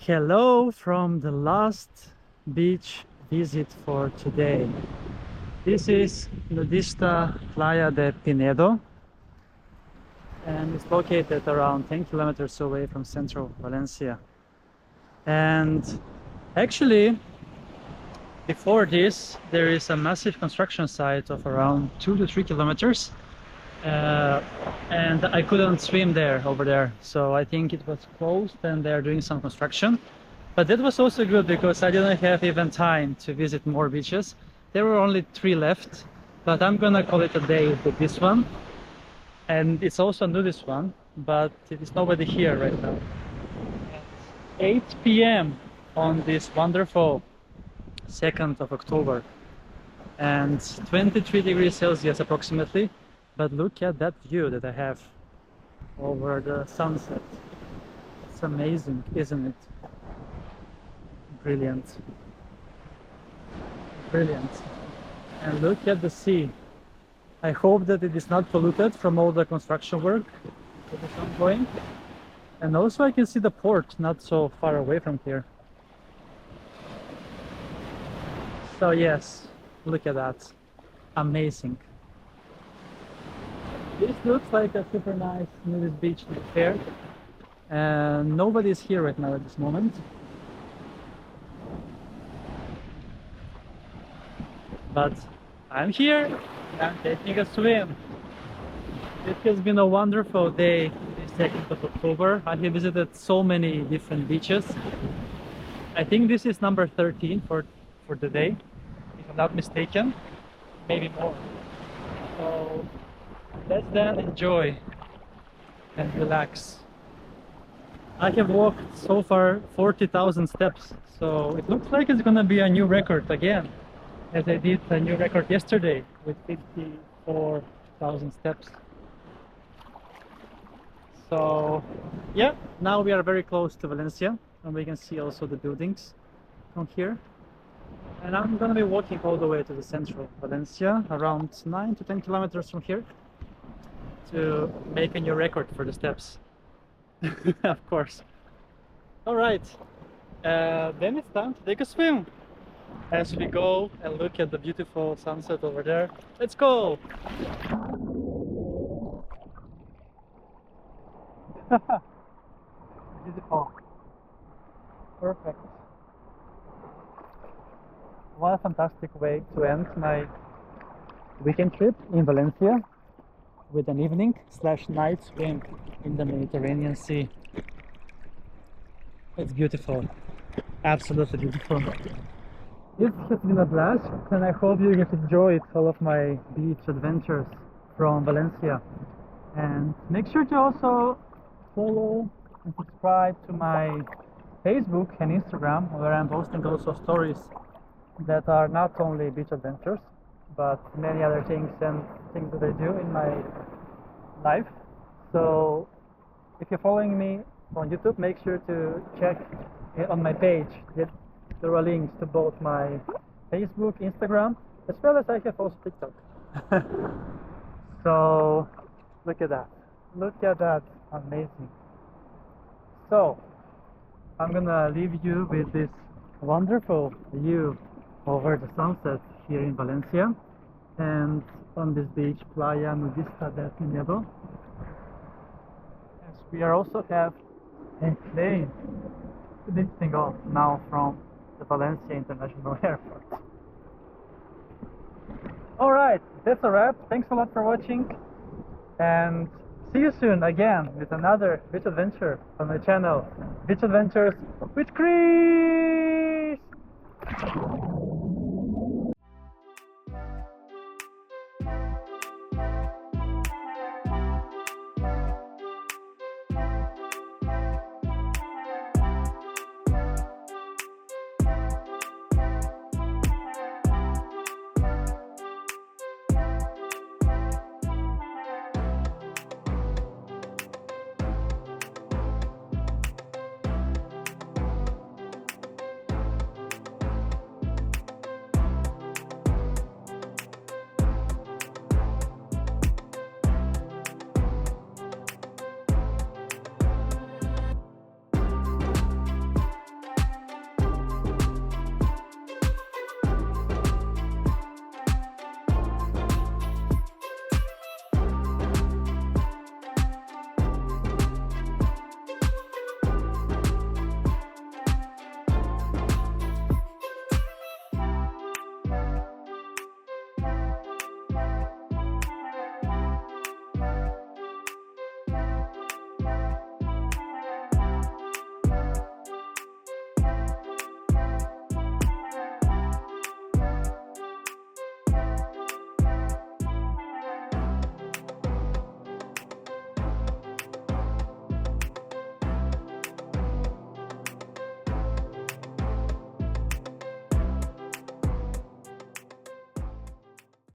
Hello from the last beach visit for today. This is Nudista Playa de Pinedo and it's located around 10 kilometers away from central Valencia. And actually, before this, there is a massive construction site of around 2 to 3 kilometers. And I couldn't swim over there. So I think it was closed and they're doing some construction. But that was also good because I didn't have even time to visit more beaches. There were only 3 left, but I'm gonna call it a day with this one. And it's also a nudist one, but it is nobody here right now. At 8 p.m. on this wonderful 2nd of October and 23 degrees Celsius approximately. But look at that view that I have over the sunset. It's amazing, isn't it? Brilliant. Brilliant. And look at the sea. I hope that it is not polluted from all the construction work that is ongoing. And also I can see the port not so far away from here. So yes, look at that. Amazing. This looks like a super nice nudist beach to be fair. And nobody is here right now at this moment. But I'm here, I'm taking a swim. It has been a wonderful day this 2nd of October. I have visited so many different beaches. I think this is number 13 for the day, if I'm not mistaken, maybe more. So let's then enjoy and relax. I have walked so far 40,000 steps, so it looks like it's gonna be a new record again, as I did a new record yesterday with 54,000 steps. So yeah, now we are very close to Valencia and we can see also the buildings from here. And I'm gonna be walking all the way to the central Valencia, around 9 to 10 kilometers from here, to make a new record for the steps. Of course. All right, then it's time to take a swim as we go and look at the beautiful sunset over there. Let's go. Beautiful. Perfect. What a fantastic way to end my weekend trip in Valencia with an evening/night swim in the Mediterranean Sea. It's beautiful, absolutely beautiful. It has been a blast and I hope you have enjoyed all of my beach adventures from Valencia. And make sure to also follow and subscribe to my Facebook and Instagram, where I'm posting also stories that are not only beach adventures but many other things and things that I do in my life. So if you're following me on YouTube, make sure to check on my page. There are links to both my Facebook, Instagram, as well as I have also TikTok. So look at that. Look at that. Amazing. So I'm gonna leave you with this wonderful view over the sunset here in Valencia and on this beach, Playa Nudista de Pinedo. As we are also have a plane lifting off now from the Valencia International Airport. Alright, that's a wrap. Thanks a lot for watching and see you soon again with another beach adventure on my channel, Beach Adventures with Kris!